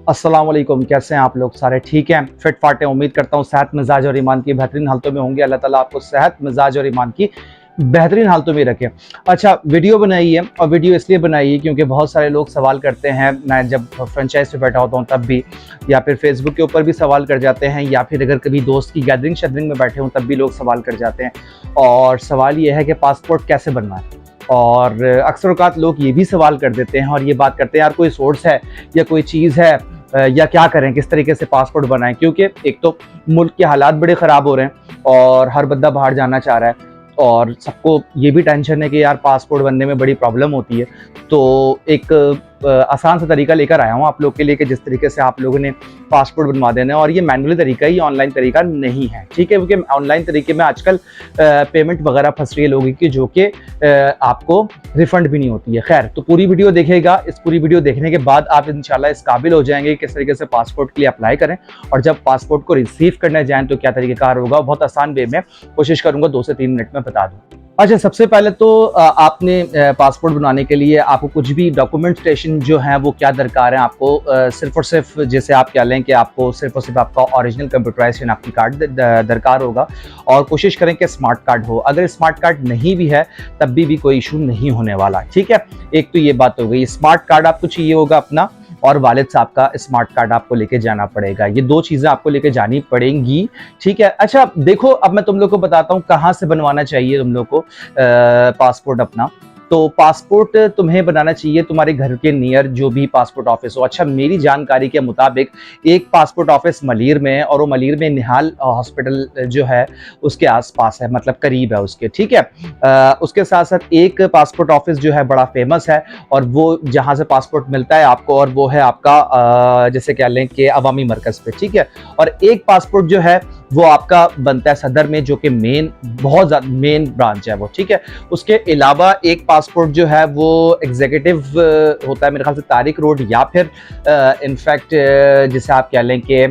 अस्सलाम वालेकुम, कैसे हैं आप लोग? सारे ठीक हैं, फिट फाट हैं? उम्मीद करता हूँ सेहत मिजाज और ईमान की बेहतरीन हालतों में होंगे। अल्लाह ताला आपको सेहत मिजाज और ईमान की बेहतरीन हालतों में रखें। अच्छा, वीडियो बनाई है और वीडियो इसलिए बनाई है क्योंकि बहुत सारे लोग सवाल करते हैं, मैं जब फ्रेंचाइज पे बैठा होता हूँ तब भी, या फिर फेसबुक के ऊपर भी सवाल कर जाते हैं, या फिर अगर कभी दोस्त की गैदरिंग शैदरिंग में बैठे हूँ तब भी लोग सवाल कर जाते हैं। और सवाल ये है कि पासपोर्ट कैसे बनवाएं। और अक्सर औक़ात लोग ये भी सवाल कर देते हैं और ये बात करते हैं, यार कोई सोर्स है या कोई चीज़ है या क्या करें, किस तरीके से पासपोर्ट बनाएं। क्योंकि एक तो मुल्क के हालात बड़े ख़राब हो रहे हैं और हर बंदा बाहर जाना चाह रहा है और सबको ये भी टेंशन है कि यार पासपोर्ट बनने में बड़ी प्रॉब्लम होती है। तो एक आसान सा तरीका लेकर आया हूँ आप लोग के लिए कि जिस तरीके से आप लोगों ने पासपोर्ट बनवा देना है। और ये मैनुअली तरीका ही, ऑनलाइन तरीका नहीं है, ठीक है। क्योंकि ऑनलाइन तरीके में आजकल पेमेंट वगैरह फंस रही है लोगों की, जो कि आपको रिफंड भी नहीं होती है। खैर, तो पूरी वीडियो देखिएगा। इस पूरी वीडियो देखने के बाद आप इंशाल्लाह इस काबिल हो जाएंगे किस तरीके से पासपोर्ट के लिए अप्लाई करें, और जब पासपोर्ट को रिसीव करने जाएँ तो क्या तरीक़ेकार होगा। बहुत आसान वे में कोशिश करूँगा 2 से 3 मिनट में बता दूँ। अच्छा, सबसे पहले तो आपने पासपोर्ट बनाने के लिए आपको कुछ भी डॉक्यूमेंटेशन जो है वो क्या दरकार है। आपको सिर्फ़ और सिर्फ, जैसे आप कह लें कि आपको सिर्फ़ और सिर्फ आपका ओरिजिनल कंप्यूटराइज़्ड शनाख्ती कार्ड दरकार होगा, और कोशिश करें कि स्मार्ट कार्ड हो। अगर स्मार्ट कार्ड नहीं भी है तब भी कोई इशू नहीं होने वाला, ठीक है। एक तो ये बात हो गई। स्मार्ट कार्ड आपको चाहिए होगा अपना, और वालिद साहब का स्मार्ट कार्ड आपको लेके जाना पड़ेगा। ये 2 चीज़ें आपको लेके जानी पड़ेंगी, ठीक है। अच्छा देखो, अब मैं तुम लोग को बताता हूँ कहाँ से बनवाना चाहिए तुम लोग को पासपोर्ट अपना। तो पासपोर्ट तुम्हें बनाना चाहिए तुम्हारे घर के नियर जो भी पासपोर्ट ऑफिस हो। अच्छा, मेरी जानकारी के मुताबिक एक पासपोर्ट ऑफिस मलीर में है, और वो मलीर में निहाल हॉस्पिटल जो है उसके आसपास है, मतलब करीब है उसके, ठीक है। उसके साथ साथ एक पासपोर्ट ऑफिस जो है बड़ा फेमस है, और वो जहाँ से पासपोर्ट मिलता है आपको, और वो है आपका जैसे कह लें कि अवामी मरकज़ पे, ठीक है। और एक पासपोर्ट जो है वो आपका बनता है सदर में, जो कि बहुत ज़्यादा मेन ब्रांच है वो, ठीक है। उसके अलावा एक पासपोर्ट जो है वो एग्जीक्यूटिव होता है मेरे ख्याल से तारिक रोड, या फिर इनफैक्ट जिसे आप कह लें कि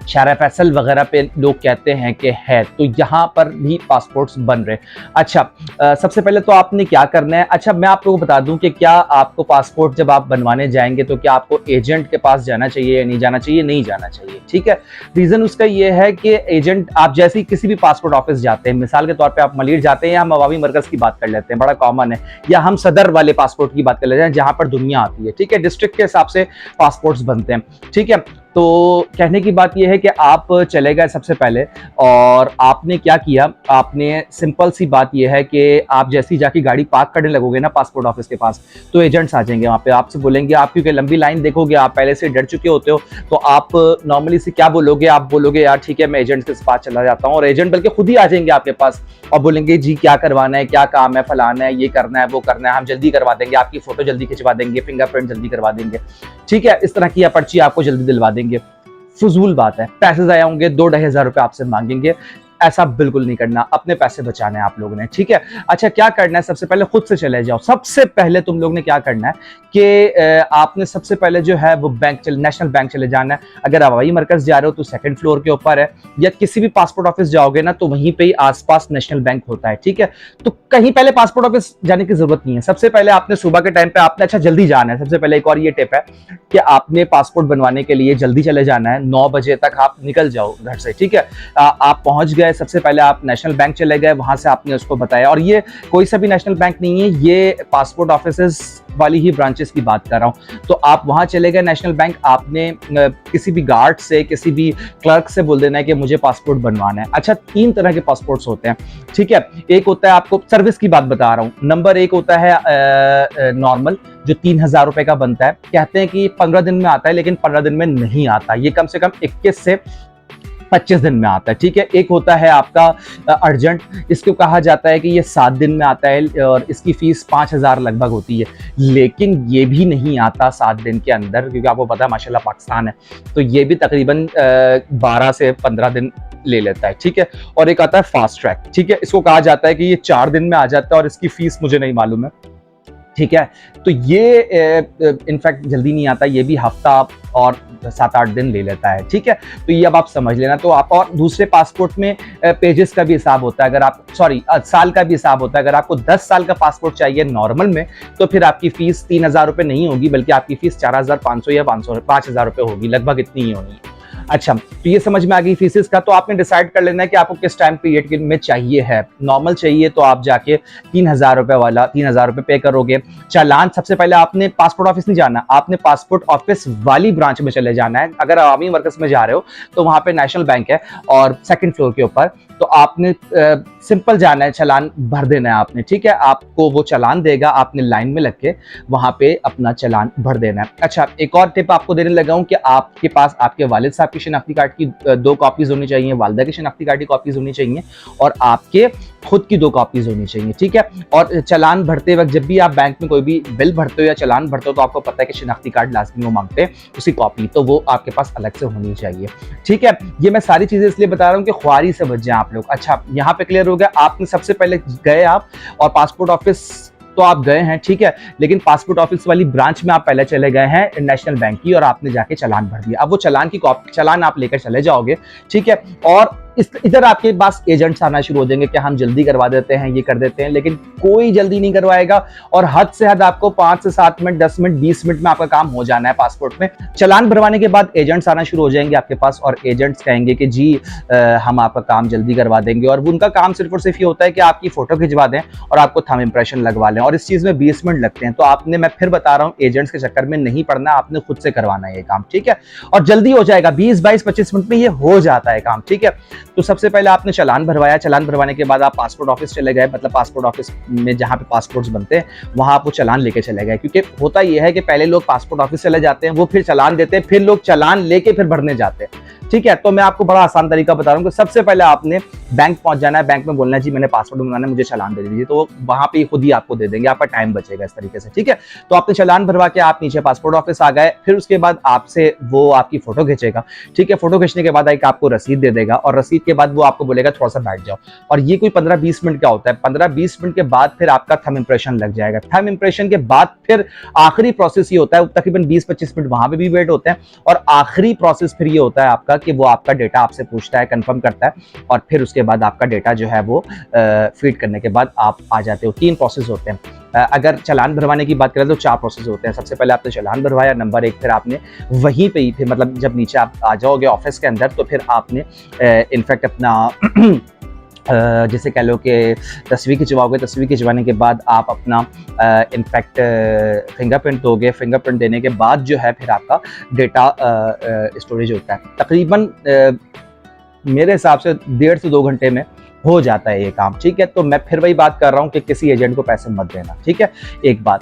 शारा फैसल वगैरह पे लोग कहते हैं कि है, तो यहाँ पर भी पासपोर्ट्स बन रहे। अच्छा, सबसे पहले तो आपने क्या करना है। अच्छा, मैं आप लोगों को बता दूं कि क्या आपको पासपोर्ट जब आप बनवाने जाएंगे तो क्या आपको एजेंट के पास जाना चाहिए या नहीं जाना चाहिए? नहीं जाना चाहिए, ठीक है। रीज़न उसका ये है कि एजेंट, आप जैसे ही किसी भी पासपोर्ट ऑफिस जाते हैं, मिसाल के तौर पर आप मलीर जाते हैं, या हम अवामी मरकज़ की बात कर लेते हैं, बड़ा कॉमन है, या हम सदर वाले पासपोर्ट की बात कर लेते हैं जहाँ पर दुनिया आती है, ठीक है। डिस्ट्रिक्ट के हिसाब से पासपोर्ट्स बनते हैं, ठीक है। तो कहने की बात यह है कि आप चले गए सबसे पहले, और आपने क्या किया, आपने सिंपल सी बात यह है कि आप जैसे ही जाके गाड़ी पार्क करने लगोगे ना पासपोर्ट ऑफिस के पास, तो एजेंट्स आ जाएंगे वहाँ पे, आपसे बोलेंगे, आप क्योंकि लंबी लाइन देखोगे, आप पहले से डर चुके होते हो, तो आप नॉर्मली से क्या बोलोगे, आप बोलोगे यार ठीक है मैं एजेंट के पास चला जाता हूँ, और एजेंट बल्कि खुद ही आ जाएंगे आपके पास और बोलेंगे जी क्या करवाना है, क्या काम है, फलाना है, ये करना है, वो करना है, हम जल्दी करवा देंगे, आपकी फोटो जल्दी खिंचवा देंगे, फिंगरप्रिंट जल्दी करवा देंगे, ठीक है। इस तरह की पर्ची आपको जल्दी दिलवा देंगे। फजूल बात है, पैसे ज़ाया होंगे, 2-2.5 हज़ार रुपये आपसे मांगेंगे। ऐसा बिल्कुल नहीं करना, अपने पैसे बचाने हैं आप लोगों ने, ठीक है। अच्छा, क्या करना है, सबसे पहले खुद से चले जाओ। सबसे पहले तुम लोग ने क्या करना है कि आपने सबसे पहले जो है वो नेशनल बैंक चले जाना है। अगर आप हवाई मरकज़ जा रहे हो तो 2nd फ्लोर के ऊपर है, या किसी भी पासपोर्ट ऑफिस जाओगे ना तो वहीं पे ही आसपास नेशनल बैंक होता है, ठीक है। तो कहीं पहले पासपोर्ट ऑफिस जाने की जरूरत नहीं है। सबसे पहले आपने सुबह के टाइम पे आपने अच्छा जल्दी जाना है। सबसे पहले एक और ये टिप है कि आपने पासपोर्ट बनवाने के लिए जल्दी चले जाना है, 9 बजे तक आप निकल जाओ घर से, ठीक है। आप पहुंच गए, सबसे पहले आप नेशनल बैंक चले गए, वहां से आपने उसको बताया, और ये कोई सा भी नेशनल बैंक नहीं है, ये पासपोर्ट ऑफिसेस वाली ही ब्रांचेस की बात कर रहा हूं। तो आप वहां चले गए नेशनल बैंक, आपने किसी भी गार्ड से, किसी भी क्लर्क से बोल देना है कि मुझे पासपोर्ट बनवाना है। अच्छा, 3 तरह के पासपोर्ट्स होते हैं, ठीक है। एक होता है, आपको सर्विस की बात बता रहा हूं, नंबर 1 होता है नॉर्मल, जो 3,000 रुपए का बनता है। कहते हैं कि 15 दिन में आता है, लेकिन 15 दिन में नहीं आता, ये कम से कम 21 से 25 दिन में आता है, ठीक है। एक होता है आपका अर्जेंट, इसको कहा जाता है कि ये 7 दिन में आता है, और इसकी फीस 5,000 लगभग होती है, लेकिन ये भी नहीं आता 7 दिन के अंदर, क्योंकि आपको पता है माशाल्लाह पाकिस्तान है, तो ये भी तकरीबन 12 से 15 दिन ले लेता है, ठीक है। और एक आता है फास्ट ट्रैक, ठीक है, इसको कहा जाता है कि ये 4 दिन में आ जाता है, और इसकी फीस मुझे नहीं मालूम है, ठीक है। तो ये इनफैक्ट जल्दी नहीं आता, ये भी हफ्ता और 7-8 दिन ले लेता है, ठीक है। तो ये अब आप समझ लेना। तो आप, और दूसरे पासपोर्ट में पेजेस का भी हिसाब होता है, अगर आप साल का भी हिसाब होता है। अगर आपको 10 साल का पासपोर्ट चाहिए नॉर्मल में, तो फिर आपकी फीस 3,000 रुपये नहीं होगी, बल्कि आपकी फीस 4,500 या 5,000 रुपये होगी, लगभग इतनी ही होगी। अच्छा, तो ये समझ में आ गई फीसेस का। तो आपने डिसाइड कर लेना है कि आपको किस टाइम पीरियड में चाहिए है। नॉर्मल चाहिए तो आप जाके 3,000 रुपये वाला 3,000 रुपये पे करोगे। चालान सबसे पहले आपने पासपोर्ट ऑफिस नहीं जाना, आपने पासपोर्ट ऑफिस वाली ब्रांच में चले जाना है। अगर आवामी वर्कर्स में जा रहे हो तो वहां पे नेशनल बैंक है और सेकंड फ्लोर के ऊपर, तो आपने सिंपल जाना है, चालान भर देना है आपने, ठीक है। आपको वो चालान देगा, आपने लाइन में लग के वहां पे अपना चालान भर देना है। अच्छा, एक और टिप आपको देने लगा हूं कि आपके पास आपके वालिद साहब की शनाख्ती कार्ड की 2 कॉपीज होनी चाहिए, वालिदा की शनाख्ती कार्ड की कॉपीज होनी चाहिए, और आपके खुद की 2 कॉपीज होनी चाहिए, ठीक है। और चालान भरते वक्त जब भी आप बैंक में कोई भी बिल भरते हो या चालान भरते हो, तो आपको पता है कि शनाख्ती कार्ड लाजमी वो मांगते हैं, उसकी कॉपी, तो वो आपके पास अलग से होनी चाहिए, ठीक है। ये मैं सारी चीजें इसलिए बता रहा हूँ कि ख्वारी से बच जाएं आप लोग। अच्छा, यहाँ पे क्लियर हो गया। आपने सबसे पहले गए आप और पासपोर्ट ऑफिस तो आप गए हैं, ठीक है, लेकिन पासपोर्ट ऑफिस वाली ब्रांच में आप पहले चले गए हैं नेशनल बैंक की, और आपने जाके चालान भर दिया। अब वो चालान की कॉपी, चालान आप लेकर चले जाओगे, ठीक है। और इधर आपके पास एजेंट्स आना शुरू हो जाएंगे कि हम जल्दी करवा देते हैं, ये कर देते हैं, लेकिन कोई जल्दी नहीं करवाएगा। और हद से हद आपको 5 से 7 मिनट, 10 मिनट, 20 मिनट में आपका काम हो जाना है पासपोर्ट में। चालान भरवाने के बाद एजेंट्स आना शुरू हो जाएंगे आपके पास, और एजेंट्स कहेंगे कि जी हम आपका काम जल्दी करवा देंगे। और उनका काम सिर्फ और सिर्फ ये होता है कि आपकी फोटो खिंचवा दें और आपको थंब इंप्रेशन लगवा लें, और इस चीज में 20 मिनट लगते हैं। तो आपने, मैं फिर बता रहा हूँ, एजेंट्स के चक्कर में नहीं पड़ना, आपने खुद से करवाना है ये काम, ठीक है। और जल्दी हो जाएगा, 20, 22, 25 मिनट में ये हो जाता है काम, ठीक है। तो सबसे पहले आपने चालान भरवाया, चालान भरवाने के बाद आप पासपोर्ट ऑफिस चले गए, मतलब पासपोर्ट ऑफिस में जहां पे पासपोर्ट्स बनते हैं वहां आप वो चालान लेके चले गए। क्योंकि होता यह है कि पहले लोग पासपोर्ट ऑफिस चले जाते हैं, वो फिर चालान देते हैं, फिर लोग चालान लेके फिर भरने जाते हैं, ठीक है। तो मैं आपको बड़ा आसान तरीका बता रहा हूँ कि सबसे पहले आपने बैंक पहुंच जाना है, बैंक में बोलना है जी मैंने पासपोर्ट बनवाना है, मुझे चालान दे दीजिए, तो वहां पे खुद ही आपको दे देंगे, आपका टाइम बचेगा इस तरीके से, ठीक है। तो आपने चालान भरवा के आप नीचे पासपोर्ट ऑफिस आ गए, फिर उसके बाद आपसे वो आपकी फोटो खींचेगा, ठीक है। फोटो खींचने के बाद एक आपको रसीद दे देगा, और रसीद के बाद वो आपको बोलेगा थोड़ा सा बैठ जाओ, और ये कोई 15-20 मिनट का होता है। 15-20 मिनट के बाद फिर आपका थंब इंप्रेशन लग जाएगा। थंब इंप्रेशन के बाद फिर आखिरी प्रोसेस ये होता है, तकरीबन 20-25 मिनट वहां पे भी वेट होते हैं, और आखिरी प्रोसेस फिर ये होता है आपका कि वो आपका डेटा आपसे पूछता है, कंफर्म करता है, और फिर उसके बाद आपका डेटा जो है वो फीड करने के बाद आप आ जाते हो। 3 प्रोसेस होते हैं। अगर चालान भरवाने की बात करें तो 4 प्रोसेस होते हैं। सबसे पहले आपने चालान भरवाया, नंबर 1, फिर आपने वहीं पे ही, फिर मतलब जब नीचे आप आ जाओगे ऑफिस के अंदर, तो फिर आपने इनफैक्ट अपना जैसे कह लो कि तस्वीर खिंचवाओगे, तस्वीर खिंचवाने के बाद आप अपना इनफैक्ट फिंगरप्रिंट दोगे, फिंगरप्रिंट देने के बाद जो है फिर आपका डेटा स्टोरेज होता है। तकरीबन मेरे हिसाब से 1.5 से 2 घंटे में हो जाता है ये काम, ठीक है। तो मैं फिर वही बात कर रहा हूँ कि किसी एजेंट को पैसे मत देना, ठीक है, एक बात।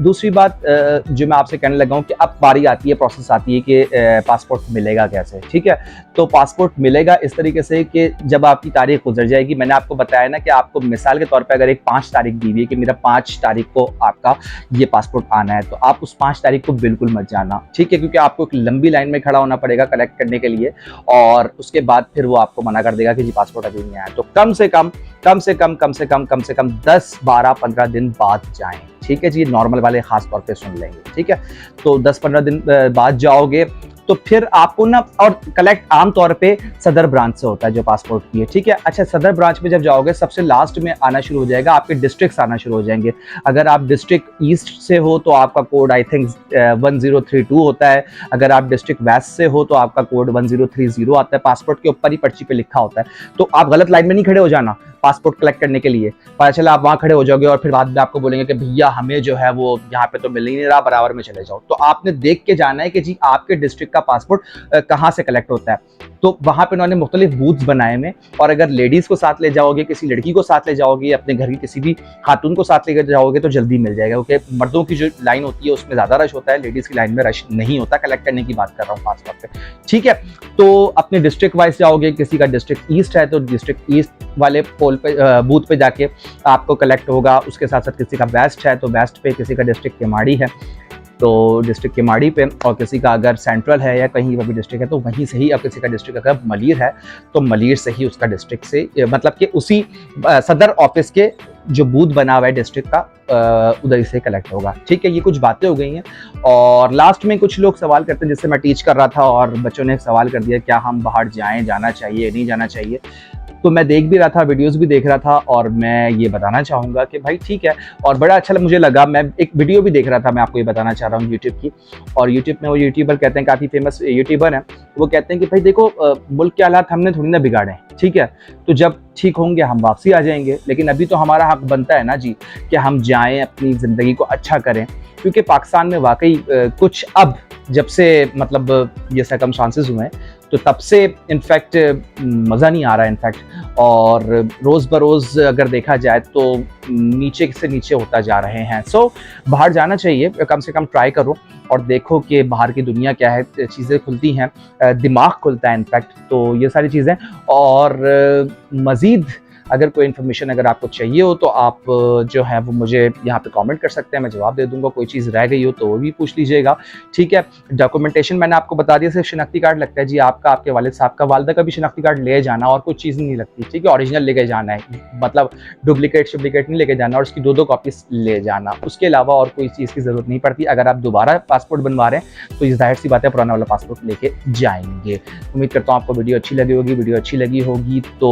दूसरी बात जो मैं आपसे कहने लगा हूँ कि अब बारी आती है, प्रोसेस आती है कि पासपोर्ट मिलेगा कैसे, ठीक है। तो पासपोर्ट मिलेगा इस तरीके से कि जब आपकी तारीख गुजर जाएगी, मैंने आपको बताया ना कि आपको मिसाल के तौर पे अगर एक 5 तारीख दी हुई है कि मेरा 5 तारीख को आपका ये पासपोर्ट आना है, तो आप उस 5 तारीख को बिल्कुल मत जाना, ठीक है, क्योंकि आपको एक लंबी लाइन में खड़ा होना पड़ेगा कलेक्ट करने के लिए, और उसके बाद फिर वो आपको मना कर देगा कि जी पासपोर्ट अभी नहीं आया। तो कम से कम 10, 12, 15 दिन बाद जाएं, ठीक है जी। नॉर्मल वाले खास तौर पे सुन लेंगे, ठीक है। तो 10-15 दिन बाद जाओगे तो फिर आपको ना, और कलेक्ट आमतौर पे सदर ब्रांच से होता है जो पासपोर्ट की है, ठीक है। अच्छा, सदर ब्रांच में जब जाओगे सबसे लास्ट में आना शुरू हो जाएगा, आपके डिस्ट्रिक्ट्स आना शुरू हो जाएंगे। अगर आप डिस्ट्रिक्ट ईस्ट से हो तो आपका कोड आई थिंक 1032 होता है, अगर आप डिस्ट्रिक्ट वेस्ट से हो तो आपका कोड 1030 आता है, पासपोर्ट के ऊपर ही पर्ची पे लिखा होता है। तो आप गलत लाइन में नहीं खड़े हो जाना पासपोर्ट कलेक्ट करने के लिए, पता चला आप वहां खड़े हो जाओगे और फिर बाद में आपको बोलेंगे कि भैया हमें जो है वो यहाँ पे तो मिल ही नहीं रहा, बराबर में चले जाओ। तो आपने देख के जाना है कि जी आपके डिस्ट्रिक्ट का पासपोर्ट कहाँ से कलेक्ट होता है। तो वहां पे उन्होंने मुख्तलिफ बूथ्स बनाए में, और अगर लेडीज को साथ ले जाओगे, किसी लड़की को साथ ले जाओगे, अपने घर की किसी भी खातून को साथ लेकर जाओगे तो जल्दी मिल जाएगा, क्योंकि मर्दों की जो लाइन होती है उसमें ज्यादा रश होता है, लेडीज की लाइन में रश नहीं होता। कलेक्ट करने की बात कर रहा हूँ खास तौर पे, ठीक है। तो अपने डिस्ट्रिक्ट वाइज जाओगे, किसी का डिस्ट्रिक्ट ईस्ट है तो डिस्ट्रिक्ट ईस्ट वाले पोल पे बूथ पे जाके आपको कलेक्ट होगा। उसके साथ साथ किसी का वेस्ट है तो वेस्ट पे, किसी का डिस्ट्रिक्ट केमाड़ी है तो डिस्ट्रिक्ट केमाड़ी पे, और किसी का अगर सेंट्रल है या कहीं भी डिस्ट्रिक्ट है तो वहीं से ही, अब किसी का डिस्ट्रिक्ट अगर मलीर है तो मलीर से ही उसका डिस्ट्रिक्ट से, मतलब कि उसी सदर ऑफिस के जो बूथ बना हुआ है डिस्ट्रिक्ट का उधर से कलेक्ट होगा। ठीक है, ये कुछ बातें हो गई हैं। और लास्ट में कुछ लोग सवाल करते हैं, जैसे मैं टीच कर रहा था और बच्चों ने एक सवाल कर दिया, क्या हम बाहर जाएं, जाना चाहिए नहीं जाना चाहिए। तो मैं देख भी रहा था, वीडियोस भी देख रहा था, और मैं ये बताना चाहूँगा कि भाई ठीक है। और बड़ा अच्छा मुझे लगा, मैं एक वीडियो भी देख रहा था, मैं आपको ये बताना चाह रहा हूँ यूट्यूब की। और यूट्यूब में वो यूट्यूबर कहते हैं, काफ़ी फेमस यूट्यूबर हैं, वो कहते हैं कि भाई देखो मुल्क के हालात हमने थोड़ी ना बिगाड़े हैं, ठीक है, तो जब ठीक होंगे हम वापसी आ जाएंगे, लेकिन अभी तो हमारा हक बनता है ना जी कि हम जाएं, अपनी ज़िंदगी को अच्छा करें। क्योंकि पाकिस्तान में वाकई कुछ अब जब से मतलब ये सर्कमस्टांसेस हुए हैं, तो तब से इनफैक्ट मज़ा नहीं आ रहा है इनफैक्ट। और रोज़ बरोज़ अगर देखा जाए तो नीचे से नीचे होता जा रहे हैं। सो बाहर जाना चाहिए, कम से कम ट्राई करो और देखो कि बाहर की दुनिया क्या है, चीज़ें खुलती हैं, दिमाग खुलता है इनफैक्ट। तो ये सारी चीज़ें। और मज़ीद अगर कोई इन्फॉर्मेशन अगर आपको चाहिए हो तो आप जो है वो मुझे यहाँ पे कमेंट कर सकते हैं, मैं जवाब दे दूंगा। कोई चीज़ रह गई हो तो वो भी पूछ लीजिएगा, ठीक है। डॉक्यूमेंटेशन मैंने आपको बता दिया, सिर्फ शनाख्ती कार्ड लगता है जी आपका, आपके वालिद साहब का, वालदा का भी शनाख्ती कार्ड ले जाना, और कोई चीज़ नहीं लगती, ठीक है। ओरिजिनल लेके जाना है, मतलब डुप्लीकेट नहीं लेके जाना, और उसकी 2 कॉपीज ले जाना। उसके अलावा और कोई चीज़ की ज़रूरत नहीं पड़ती। अगर आप दोबारा पासपोर्ट बनवा रहे हैं तो इस जाहिर सी बात है पुराना वाला पासपोर्ट लेके जाएंगे। उम्मीद करता हूँ आपको वीडियो अच्छी लगी होगी। वीडियो अच्छी लगी होगी तो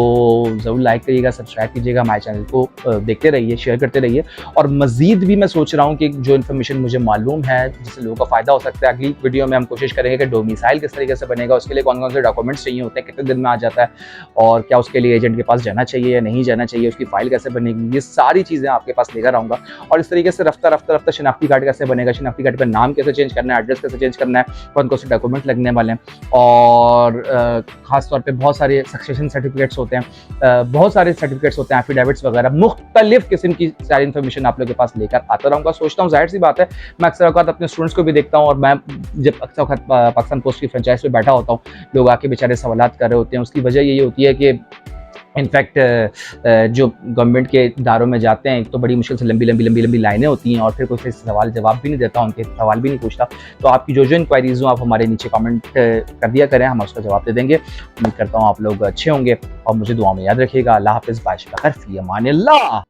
ज़रूर लाइक करिएगा, सब्सक्राइब कीजिएगा, हमारे चैनल को देखते रहिए, शेयर करते रहिए। और मज़ीद भी मैं सोच रहा हूँ कि जो इन्फॉर्मेशन मुझे मालूम है जिससे लोगों का फ़ायदा हो सकता है, अगली वीडियो में हम कोशिश करेंगे कि डोमिसाइल किस तरीके से बनेगा, उसके लिए कौन कौन से डॉक्यूमेंट्स चाहिए होते हैं, कितने दिन में आ जाता है, और क्या उसके लिए एजेंट के पास जाना चाहिए या नहीं जाना चाहिए, उसकी फ़ाइल कैसे बनेगी, ये सारी चीज़ें आपके पास लेकर आऊँगा। और इस तरीके से रफ्ता रफ्ता शनाख्ती कार्ड कैसे बनेगा, शनाख्ती कार्ड पर नाम कैसे चेंज करना है, एड्रेस कैसे चेंज करना है, कौन कौन से डॉक्यूमेंट लगने वाले हैं, और ख़ासतौर पर बहुत सारे सक्सेशन सर्टिफिकेट्स होते हैं, बहुत सारे सर्टिफिकेट्स होते हैं, एफिडेविट्स वगैरह, मुख्तलिफ किस्म की सारी इन्फॉर्मेशन आप लोगों के पास लेकर आता रहूँगा। सोचता हूँ, जाहिर सी बात है, मैं अक्सर औक़ात अपने स्टूडेंट्स को भी देखता हूँ, और मैं जब अक्सर औक़ात पाकिस्तान पोस्ट की फ्रेंचाइज पे बैठा होता हूँ, लोग आके बेचारे सवालात कर रहे होते हैं। उसकी वजह यही होती है कि इनफैक्ट जो गवर्नमेंट के इदारों में जाते हैं तो बड़ी मुश्किल से लंबी लाइनें होती हैं, और फिर कोई सवाल जवाब भी नहीं देता, उनके सवाल भी नहीं पूछता। तो आपकी जो इंक्वायरीज़ हो आप हमारे नीचे कमेंट कर दिया करें, हम उसका जवाब दे देंगे। उम्मीद करता हूँ आप लोग अच्छे होंगे, और मुझे दुआ में याद रखिएगा। अल्लाह हाफ़िज़, बाशिका, फ़ी अमानिल्लाह।